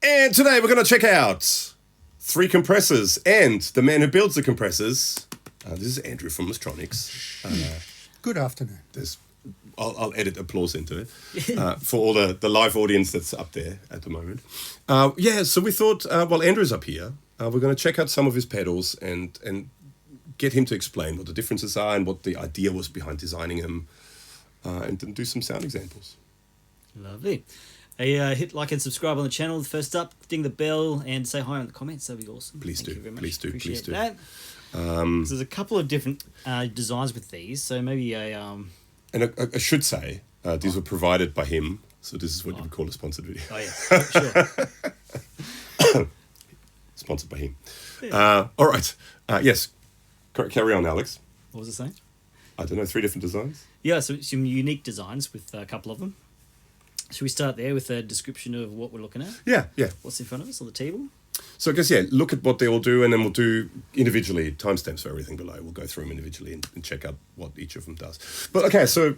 And today we're going to check out 3 compressors and the man who builds the compressors. This is Andrew from Mozztronics. Good afternoon. I'll edit applause into it for all the live audience that's up there at the moment. So we thought, while Andrew's up here, we're going to check out some of his pedals and get him to explain what the differences are and what the idea was behind designing them, and then do some sound examples. Lovely. Hit like and subscribe on the channel. First up, ding the bell and say hi in the comments. That'd be awesome. Please do. Please do. Appreciate that. There's a couple of different designs with these, so maybe And I should say, these were provided by him, so this is what you would call a sponsored video. Oh yeah, sure. Sponsored by him. All right. Yes. Carry on, Alex. What was it saying? I don't know. 3 different designs. Yeah, so some unique designs with a couple of them. Should we start there with a description of what we're looking at? Yeah. What's in front of us on the table? So I guess, look at what they all do, and then we'll do individually timestamps for everything below. We'll go through them individually and check out what each of them does. But okay, so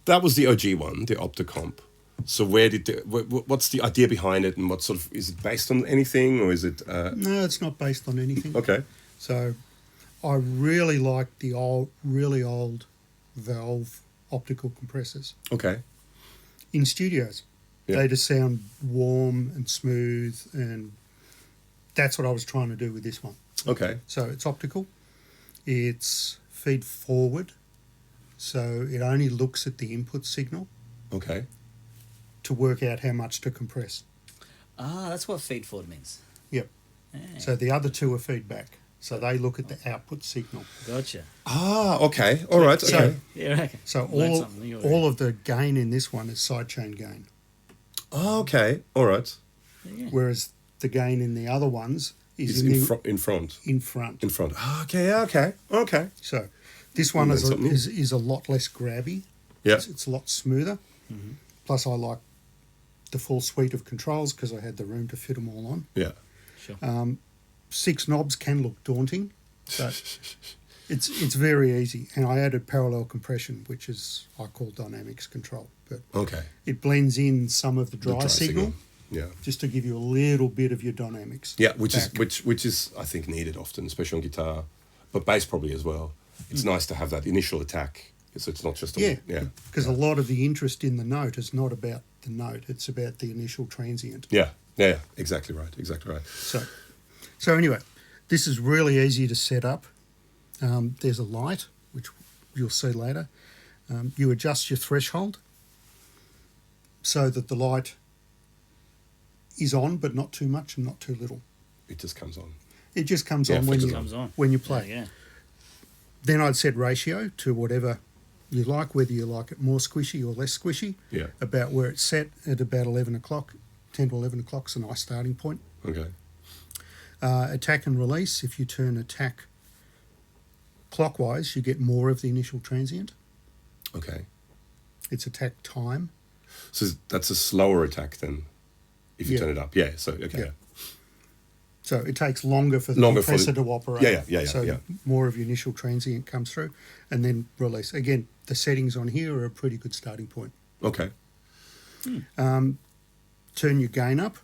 that was the OG one, the Opto Comp. So what's the idea behind it, and what sort of, is it based on anything, or is it... No, it's not based on anything. Okay. So I really like the really old valve optical compressors. Okay. In studios. Yeah. They just sound warm and smooth, and that's what I was trying to do with this one. Okay. So it's optical. It's feed forward, so it only looks at the input signal. Okay. To work out how much to compress. Ah, that's what feed forward means. Yep. Yeah. So the other 2 are feedback. So they look at the output signal. Gotcha. Ah, okay. All right. So, okay. Yeah, okay. So all of the gain in this one is sidechain gain. Oh, okay. All right. Yeah. Whereas the gain in the other ones is in front. In front. Oh, okay. So this one is a lot less grabby. Yeah. It's a lot smoother. Mm-hmm. Plus, I like the full suite of controls because I had the room to fit them all on. Yeah. Sure. 6 knobs can look daunting, but it's very easy. And I added parallel compression, which is I call dynamics control, but okay, it blends in some of the dry signal. Yeah. Just to give you a little bit of your dynamics. Yeah, which is I think needed often, especially on guitar, but bass probably as well. It's nice to have that initial attack, so it's not just because a lot of the interest in the note is not about the note; it's about the initial transient. Yeah, exactly right. So anyway, this is really easy to set up. There's a light, which you'll see later. You adjust your threshold so that the light is on, but not too much and not too little. It just comes on. It just comes on when you play. Yeah. Then I'd set ratio to whatever you like, whether you like it more squishy or less squishy. Yeah. About where it's set at about 11 o'clock. 10 to 11 o'clock is a nice starting point. Okay. Attack and release. If you turn attack clockwise, you get more of the initial transient. Okay. It's attack time. So that's a slower attack than if you turn it up. Yeah. So okay. Yeah. So it takes longer for the compressor to operate. Yeah. So more of your initial transient comes through, and then release. Again, the settings on here are a pretty good starting point. Okay. Turn your gain up.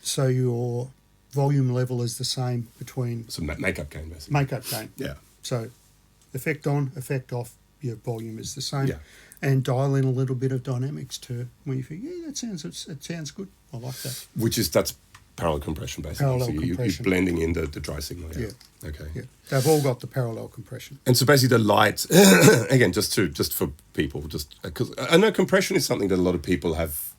So your volume level is the same between... So makeup gain, basically. Makeup gain. Yeah. So effect on, effect off, your volume is the same. Yeah. And dial in a little bit of dynamics to when you think, it sounds good. I like that. That's parallel compression, basically. You're blending in the dry signal. Yeah. Okay. Yeah. They've all got the parallel compression. And so basically the light, again, just for people, because I know compression is something that a lot of people have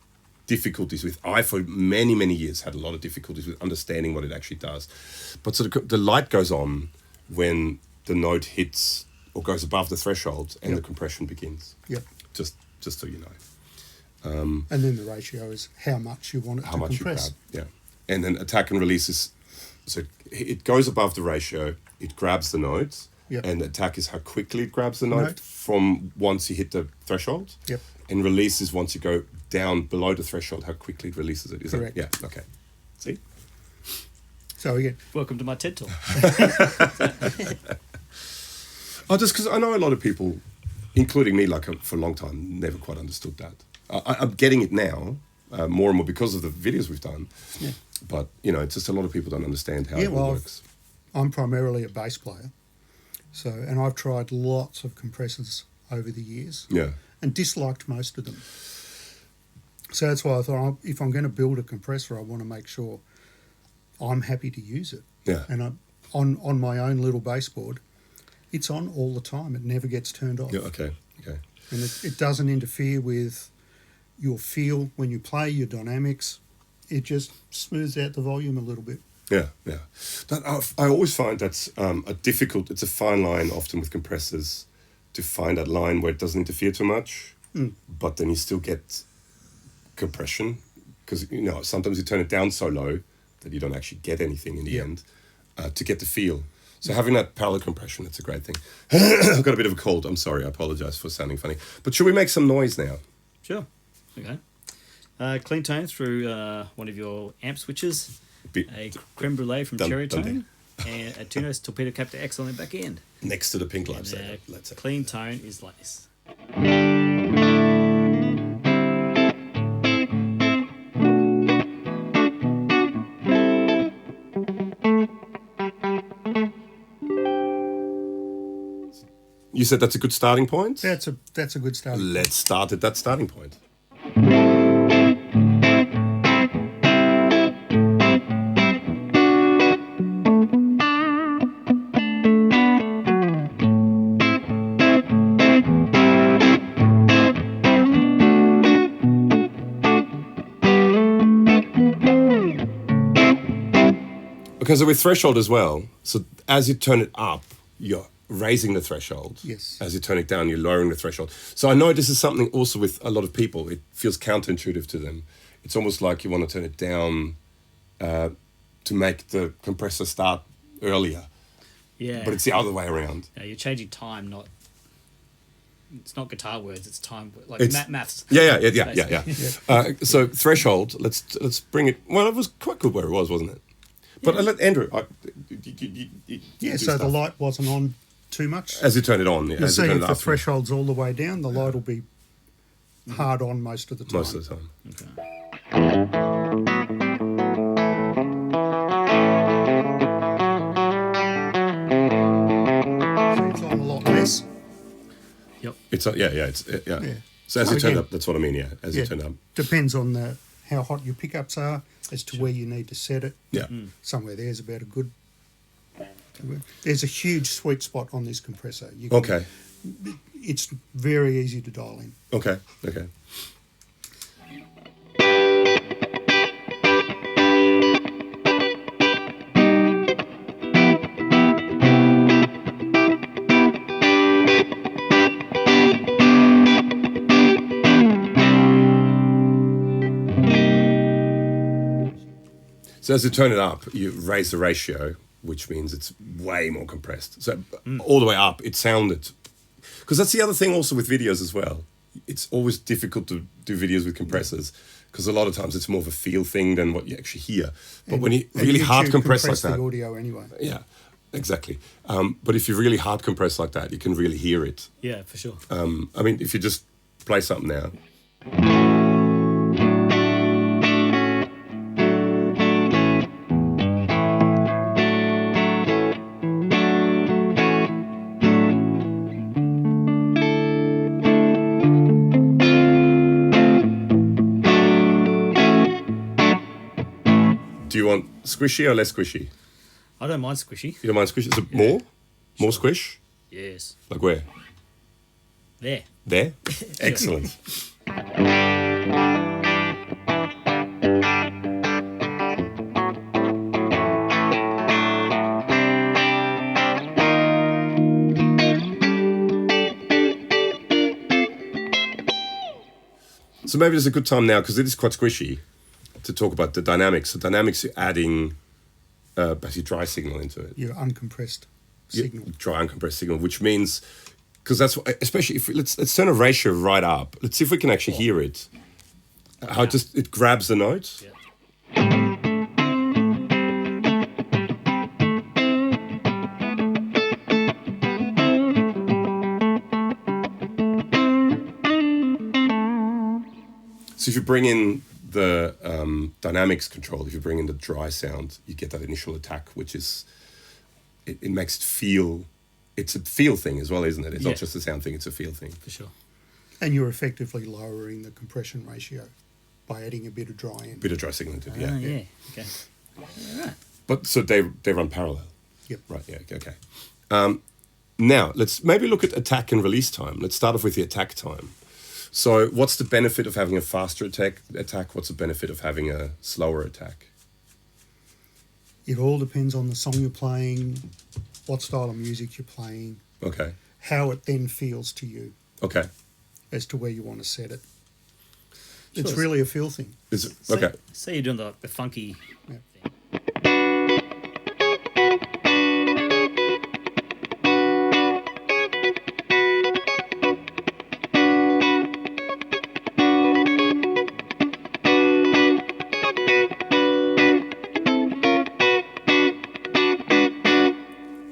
difficulties with. I, for many, many years, had a lot of difficulties with understanding what it actually does. But so the light goes on when the note hits or goes above the threshold and the compression begins. Yep. Just so you know. And then the ratio is how much you want it to compress. You grab, and then attack and release is, so it goes above the ratio, it grabs the note, and attack is how quickly it grabs the note from once you hit the threshold. Yep. And release is once you go down below the threshold, how quickly it releases it. Is correct? Yeah, okay. See? So again... Welcome to my TED Talk. Just because I know a lot of people, including me, for a long time, never quite understood that. I'm getting it now, more and more because of the videos we've done. Yeah. But, you know, it's just a lot of people don't understand how it all works. I'm primarily a bass player. So, and I've tried lots of compressors over the years. Yeah. And disliked most of them. So that's why I thought, if I'm going to build a compressor, I want to make sure I'm happy to use it. Yeah. And on my own little baseboard, it's on all the time. It never gets turned off. Yeah, okay. And it doesn't interfere with your feel when you play, your dynamics. It just smooths out the volume a little bit. Yeah. I always find that's it's a fine line often with compressors to find that line where it doesn't interfere too much, but then you still get compression because, you know, sometimes you turn it down so low that you don't actually get anything in the end to get the feel. So having that parallel compression, it's a great thing. I've got a bit of a cold. I'm sorry. I apologize for sounding funny. But should we make some noise now? Sure. Okay. Clean tone through one of your amp switches. A creme brulee from Cherry Tone. And a Tunos Torpedo Captor X on the back end. Next to the pink light. Let's clean tone is like this. You said that's a good starting point? That's a good starting point. Let's start at that starting point. Okay, so with threshold as well, so as you turn it up, you're raising the threshold. Yes. As you turn it down, you're lowering the threshold. So I know this is something also with a lot of people. It feels counterintuitive to them. It's almost like you want to turn it down to make the compressor start earlier. Yeah. But it's the other way around. Yeah, you're changing time, not... It's not guitar words, it's time... Like maths. Yeah. So threshold, let's bring it... Well, it was quite good where it was, wasn't it? But I let Andrew... So the light wasn't on too much. As you turn it on. You'll see if the threshold's all the way down, the light will be hard on most of the time. Most of the time. Okay. So it's on a lot less. Yep. It's So as you turn up, that's what I mean. As you turn up, depends on how hot your pickups are as to where you need to set it. Yeah. Somewhere there's about a good. There's a huge sweet spot on this compressor. Okay. It's very easy to dial in. Okay. So as you turn it up, you raise the ratio, which means it's way more compressed. So all the way up, it sounded... Because that's the other thing also with videos as well. It's always difficult to do videos with compressors because a lot of times it's more of a feel thing than what you actually hear. But when you really hard compress like that... the audio anyway. Yeah, exactly. But if you really hard compress like that, you can really hear it. Yeah, for sure. I mean, if you just play something now... Do you want squishy or less squishy? I don't mind squishy. You don't mind squishy? Is it more? More squish? Yes. Like where? There. There? Excellent. So maybe it's a good time now, because it is quite squishy, to talk about the dynamics. The dynamics, you're adding basically dry signal into it. Your uncompressed signal. Dry uncompressed signal, which means, because that's what, especially if let's turn a ratio right up. Let's see if we can actually hear it. How it grabs the note. Yeah. So if you bring in the dynamics control, if you bring in the dry sound, you get that initial attack, which is, it makes it feel, it's a feel thing as well, isn't it? It's not just a sound thing, it's a feel thing. For sure. And you're effectively lowering the compression ratio by adding a bit of dry in. Bit of dry signal into it, Yeah. Okay. All right. But so they run parallel. Yep. Right, yeah, okay. Now, let's maybe look at attack and release time. Let's start off with the attack time. So what's the benefit of having a faster attack? What's the benefit of having a slower attack? It all depends on the song you're playing, what style of music you're playing, Okay. how it then feels to you Okay. as to where you want to set it. Sure. It's really a feel thing. Is it, okay. Say you're doing the funky Yeah. thing.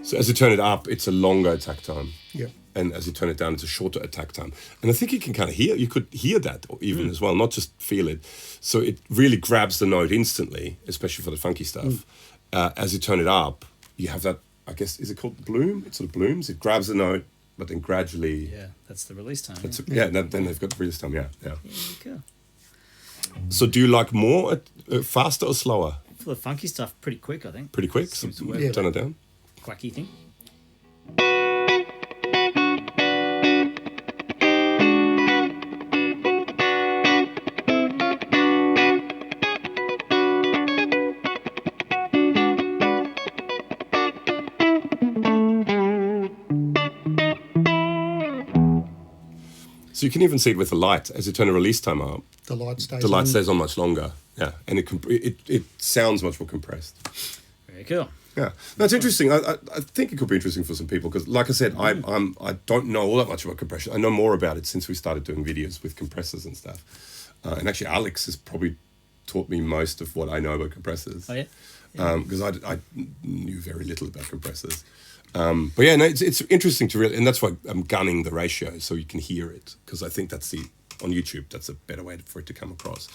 So as you turn it up, it's a longer attack time. Yep. And as you turn it down, it's a shorter attack time. And I think you can kind of you could hear that even as well, not just feel it. So it really grabs the note instantly, especially for the funky stuff. As you turn it up, you have that, I guess, is it called bloom? It sort of blooms. It grabs the note, but then gradually... Yeah, that's the release time. Then they've got release time, yeah. Yeah, cool. So do you like more, faster or slower? For the funky stuff, pretty quick, I think. Pretty quick? Seems So to work. Yeah. turn it down. Quacky thing. So you can even see it with the light. As you turn the release time up, The light stays the light on. stays on much longer. Yeah, and it sounds much more compressed. Very cool. Yeah, that's interesting. I think it could be interesting for some people because, like I said, I don't know all that much about compression. I know more about it since we started doing videos with compressors and stuff. And actually, Alex has probably taught me most of what I know about compressors. Oh, yeah? Because I knew very little about compressors. But yeah, no, it's interesting to really, and that's why I'm gunning the ratio so you can hear it, because I think that's on YouTube, that's a better way for it to come across.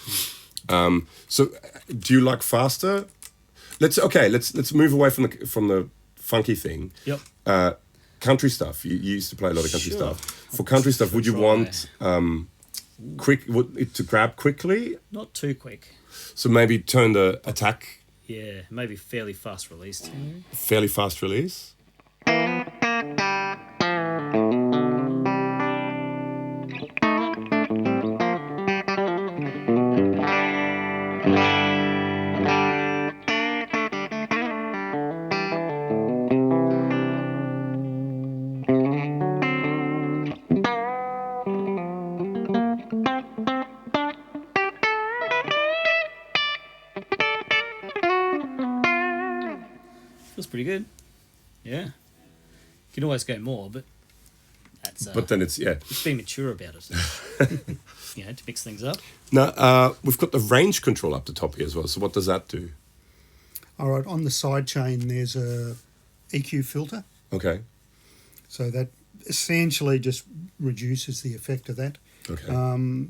So do you like faster? Let's move away from the funky thing. Yep. Country stuff. You used to play a lot of country Sure. stuff. For country stuff, would you Try. want it to grab quickly? Not too quick. So maybe turn the attack Yeah, maybe fairly fast release. fairly fast release. Feels pretty good. Yeah. You can always go more, but that's But then it's being mature about it. To mix things up. Now, we've got the range control up the top here as well. So what does that do? All right, on the side chain, there's a EQ filter. Okay. So that essentially just reduces the effect of that. Okay.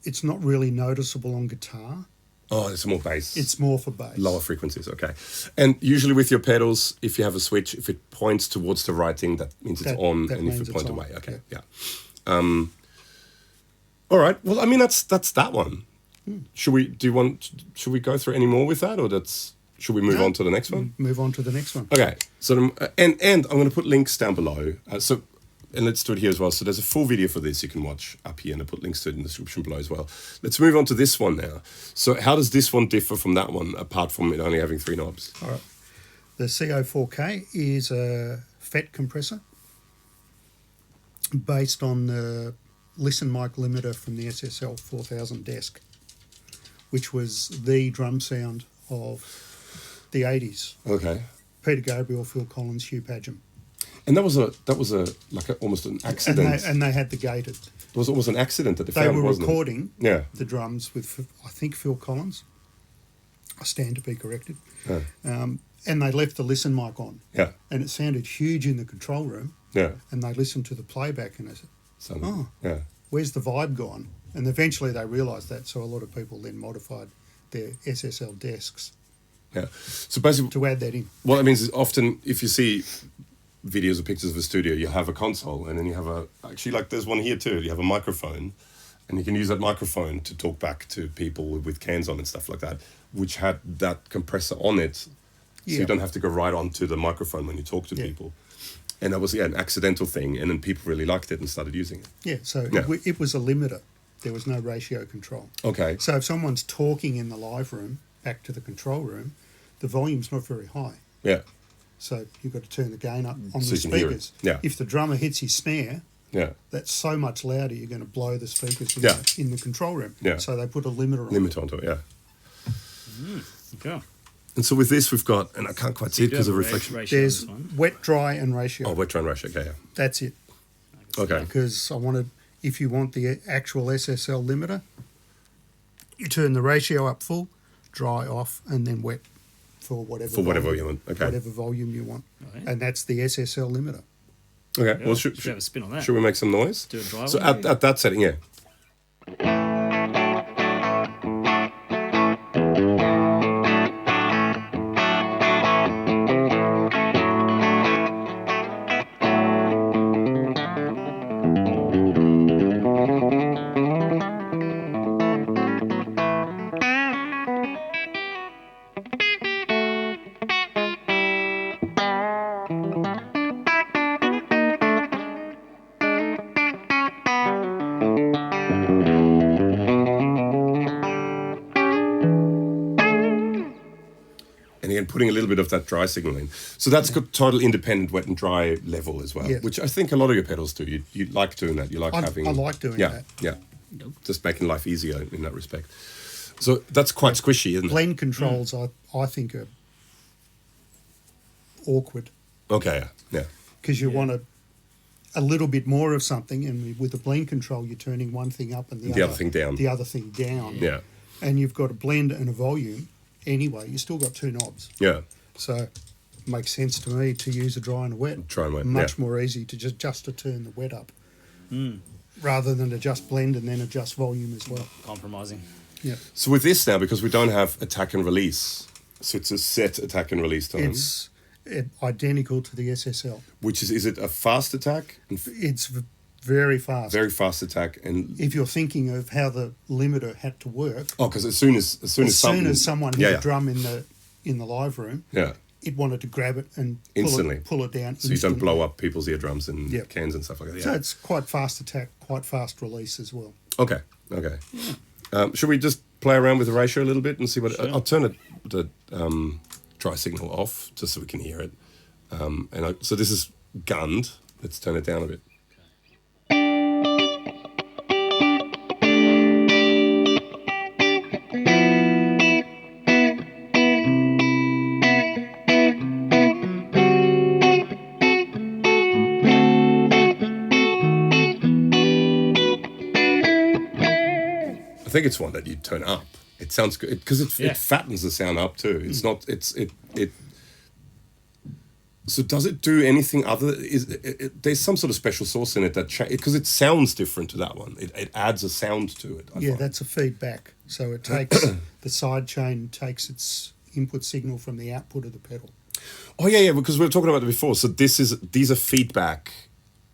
It's not really noticeable on guitar. Oh, it's more bass. It's more for bass. Lower frequencies, okay. And usually with your pedals, if you have a switch, if it points towards the right thing, that means it's on, that and if means it points it's on, away, okay, yeah. yeah. All right. Well, I mean, that's that one. Should we go through any more with that, or should we move on to the next one? Move on to the next one. Okay. So and I'm going to put links down below. And let's do it here as well. So there's a full video for this you can watch up here, and I'll put links to it in the description below as well. Let's move on to this one now. So how does this one differ from that one, apart from it only having 3 knobs? All right. The CO4K is a FET compressor based on the Listen mic limiter from the SSL 4000 desk, which was the drum sound of the 80s. Okay. Peter Gabriel, Phil Collins, Hugh Padgham. And that was almost an accident. And they had the gated. It was almost an accident that they They found, were wasn't recording it? Yeah. the drums with, I think, Phil Collins. I stand to be corrected. Yeah. And they left the listen mic on. Yeah. And it sounded huge in the control room. Yeah. And they listened to the playback and they said, So, oh, yeah. where's the vibe gone? And eventually they realised that, so a lot of people then modified their SSL desks Yeah. So basically, to add that in. what that means is often if you see videos or pictures of a studio, you have a console and then you have actually like there's one here too, you have a microphone and you can use that microphone to talk back to people with cans on and stuff like that, which had that compressor on it. So Yeah. you don't have to go right onto the microphone when you talk to people. And that was an accidental thing, and then people really liked it and started using it. Yeah, so Yeah. it was a limiter. There was no ratio control. Okay. So if someone's talking in the live room back to the control room, the volume's not very high. Yeah. So you've got to turn the gain up on So the you can hear it. speakers. Yeah. If the drummer hits his snare, Yeah. that's so much louder you're going to blow the speakers Yeah. in the control room. Yeah. So they put a limiter on. Limit onto it, yeah. Okay. And so with this, we've got, and I can't quite see it because of reflection. There's wet, dry, and ratio. Oh, wet dry and ratio. Okay, yeah. That's it. Okay. Because if you want the actual SSL limiter, you turn the ratio up full, dry off, and then wet for whatever whatever you want. Okay. whatever volume you want. Okay. And that's the SSL limiter. Okay. Yeah, Well, should have a spin on that. should we make some noise? Do a dry So one, at that setting, yeah. And again, putting a little bit of that dry signal in. So that's got total independent wet and dry level as well, Yeah. which I think a lot of your pedals do. You like doing that. You like having... I like doing yeah, that. Yeah, just making life easier in that respect. So that's quite squishy, isn't it? Blend controls, I think, are awkward Okay, yeah. because you want a little bit more of something, and with the blend control, you're turning one thing up and The other thing down. The other thing down. Yeah, And you've got a blend and a volume. Anyway, you still got two knobs. yeah. So it makes sense to me to use a dry and a wet. Dry and wet, Much yeah. more easy to just to turn the wet up rather than adjust blend and then adjust volume as well. Compromising. Yeah. So with this now, because we don't have attack and release, so it's a set attack and release time. It's identical to the SSL. Which is it a fast attack? It's very fast. Very fast attack, and If you're thinking of how the limiter had to work, because as soon as someone hit a drum in the live room, yeah, it wanted to grab it and Instantly. pull it down. so you don't blow up people's eardrums and Yeah. cans and stuff like that. So Yeah. it's quite fast attack, quite fast release as well. Okay. Should we just play around with the ratio a little bit and see what? Sure. I'll turn the dry signal off just so we can hear it. So this is gunned. Let's turn it down a bit. I think it's one that you turn up. It sounds good because it fattens the sound up too. It's not. It. So does it do anything other? There's some sort of special sauce in it that because it sounds different to that one. It adds a sound to it. I find. That's a feedback. So it takes the side chain takes its input signal from the output of the pedal. Oh yeah, because we were talking about it before. So these are feedback.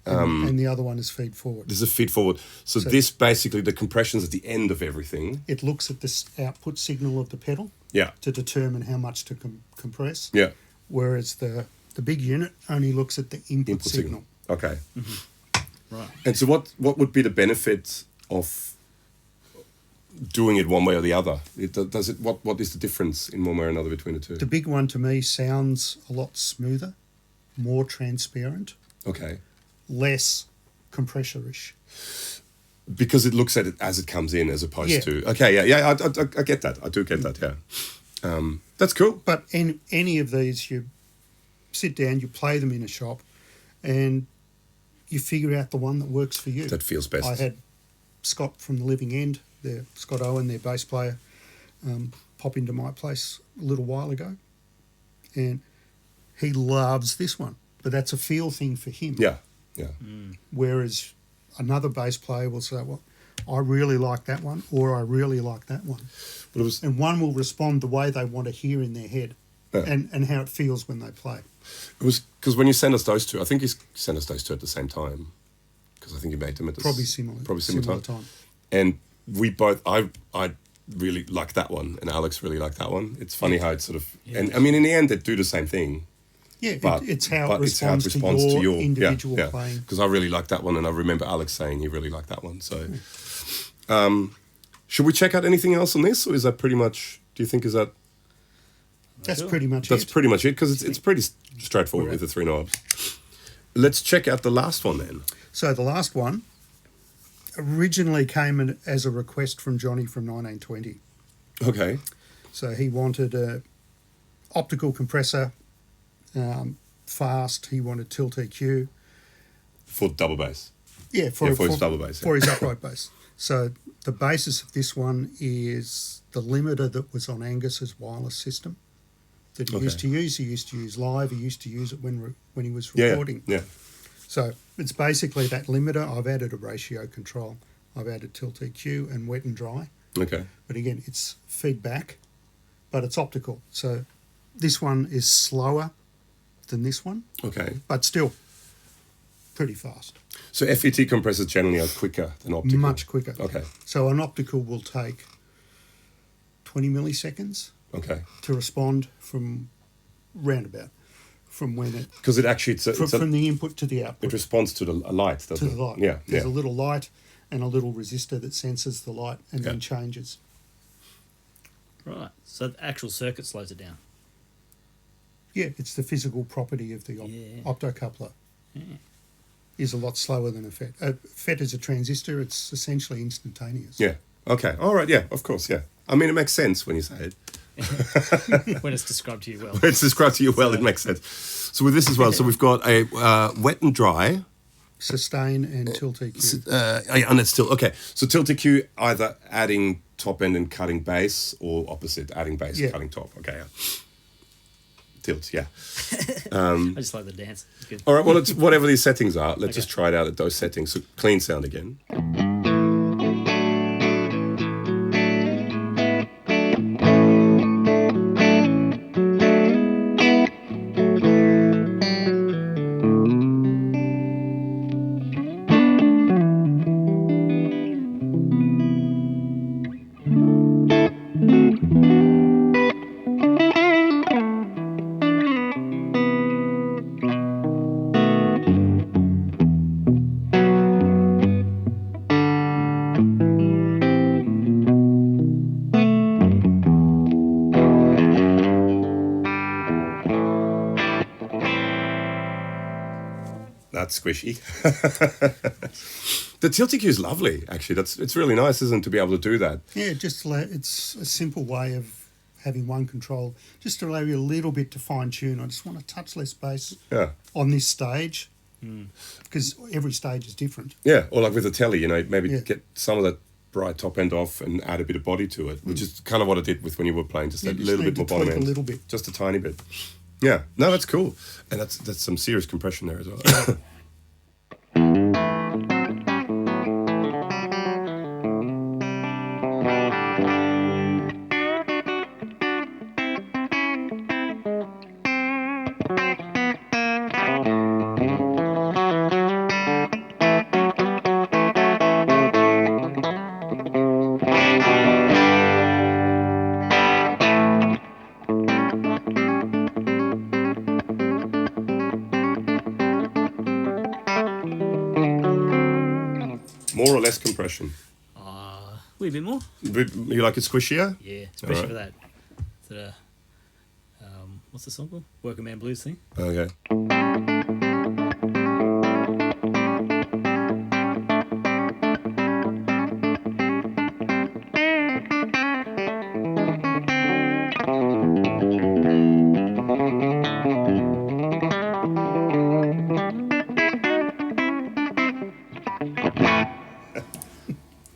And the other one is feed forward. This is a feed forward. So this basically the compression's at the end of everything. It looks at this output signal of the pedal Yeah. to determine how much to compress. Yeah. Whereas the big unit only looks at the input signal. Okay. Right. And so what would be the benefit of doing it one way or the other? What is the difference in one way or another between the two? The big one to me sounds a lot smoother, more transparent, Okay. less compressorish. Because it looks at it as it comes in as opposed Yeah. to... Okay, yeah, I get that. I do get that, yeah. That's cool. But in any of these, you sit down, you play them in a shop, and you figure out the one that works for you. That feels best. I had Scott from the Living End, Scott Owen, their bass player, pop into my place a little while ago, and he loves this one. But that's a feel thing for him. Yeah. Whereas another bass player will say, well, I really like that one, or I really like that one. But it was, And one will respond the way they want to hear in their head and how it feels when they play. it was because when you sent us those two, I think you sent us those two at the same time, because I think you made them at the Probably similar time. And we both, I really like that one, and Alex really liked that one. It's funny how it's sort of, and I mean, in the end, they do the same thing. Yeah, But it's how it responds to your individual playing. Because I really like that one, and I remember Alex saying he really liked that one. So, should we check out anything else on this, or is that pretty much? Do you think is that? That's pretty much That's it. pretty much it, because it's pretty straightforward with the three knobs. Let's check out the last one then. So the last one originally came in as a request from Johnny from 1920. Okay. So he wanted a optical compressor, fast. He wanted tilt EQ. For double bass. Yeah, for his double bass. For his upright bass. So the basis of this one is the limiter that was on Angus's wireless system that he used to use. He used to use live. He used to use it when he was recording. Yeah. So it's basically that limiter. I've added a ratio control. I've added tilt EQ and wet and dry. Okay. But again, it's feedback, but it's optical. So this one is slower than this one, Okay. but still pretty fast. So FET compressors generally are quicker than optical. Much quicker. Okay. So an optical will take 20 milliseconds Okay. to respond from roundabout, from when it Because it actually from the input to the output it responds to a light, doesn't to it? the light. Yeah. There's Yeah. a little light and a little resistor that senses the light and then changes. Right. So the actual circuit slows it down. Yeah, it's the physical property of the optocoupler. Is a lot slower than a FET. A FET is a transistor. It's essentially instantaneous. Yeah. Okay. All right. Yeah. Of course. Yeah. I mean, it makes sense when you say it. When it's described to you well. It's described to you well. It makes sense. So with this as well. So we've got a wet and dry. Sustain and tilt EQ. And it's still okay. So tilt EQ either adding top end and cutting bass, or opposite, adding bass and cutting top. Okay. Yeah. Tilt. Yeah. I just like the dance. It's good. All right. Well, it's whatever these settings are. Let's just try it out at those settings. So clean sound again. That's squishy. The tilt EQ is lovely, actually. It's really nice, isn't it, to be able to do that? Yeah, it's a simple way of having one control, just to allow you a little bit to fine tune. I just want to touch less bass on this stage, because every stage is different. Yeah, or like with the telly, maybe get some of that bright top end off and add a bit of body to it, which is kind of what I did with when you were playing, just a little bit more bottom end. A little bit. Just a tiny bit. Yeah, no, that's cool. And that's some serious compression there as well. More or less compression? A wee bit more. You like it squishier? Yeah, especially for that. What's the song called? Working Man Blues thing. Okay.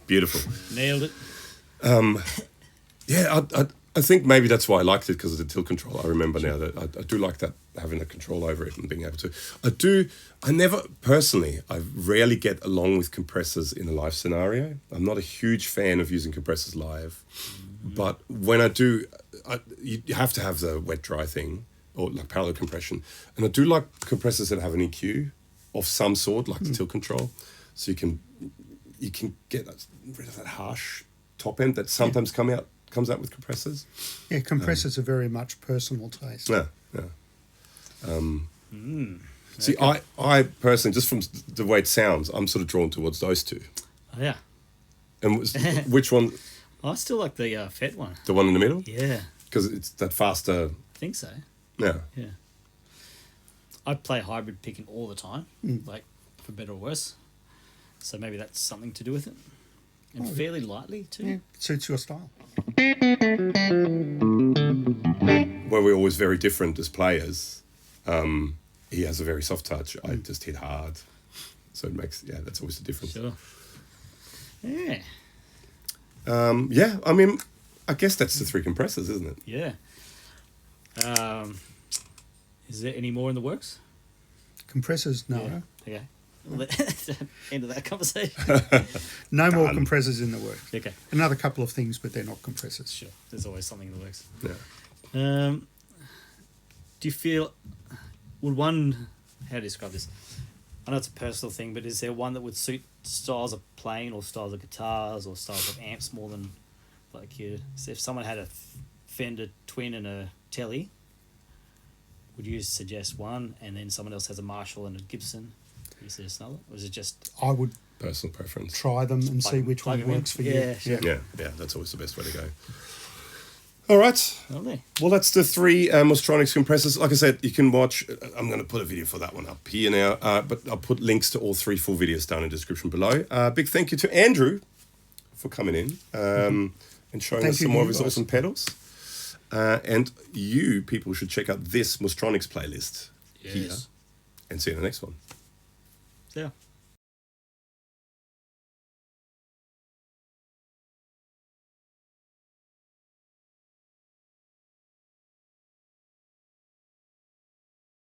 Beautiful. Nailed it. Yeah, I think maybe that's why I liked it, because of the tilt control. I remember now that I do like that, having a control over it and being able to. I rarely get along with compressors in a live scenario. I'm not a huge fan of using compressors live. But when I do, you have to have the wet dry thing, or like parallel compression. And I do like compressors that have an EQ of some sort, like the tilt control. So you can get rid of that harsh top end that sometimes comes out with compressors. Yeah, compressors are very much personal taste. Yeah. See, I personally, just from the way it sounds, I'm sort of drawn towards those two. Oh, yeah. And which one? I still like the FET one. The one in the middle? Yeah. Because it's that faster. I think so. Yeah. Yeah. I play hybrid picking all the time, like for better or worse. So maybe that's something to do with it. And fairly lightly too. Yeah, suits your style. Where we're always very different as players. He has a very soft touch. I just hit hard. So it makes, that's always the difference. Sure. Yeah. I mean, I guess that's the three compressors, isn't it? Yeah. Is there any more in the works? Compressors, no. Yeah. Okay. End of that conversation. No more compressors in the works. Okay. Another couple of things, but they're not compressors. Sure. There's always something in the works. Yeah. Do you feel, how do you describe this? I know it's a personal thing, but is there one that would suit styles of playing or styles of guitars or styles of amps more than like you? So if someone had a Fender Twin and a Telly, would you suggest one, and then someone else has a Marshall and a Gibson? Would you suggest another? Or is it just I would personal preference? try them and see which plug one them in? works for you. Yeah, sure. Yeah, that's always the best way to go. All right. Lovely. Well, that's the three Mozztronics compressors. Like I said, you can watch. I'm going to put a video for that one up here now, but I'll put links to all three full videos down in the description below. Big thank you to Andrew for coming in and showing us some more of his awesome pedals. And you people should check out this Mozztronics playlist here. And see you in the next one. Yeah.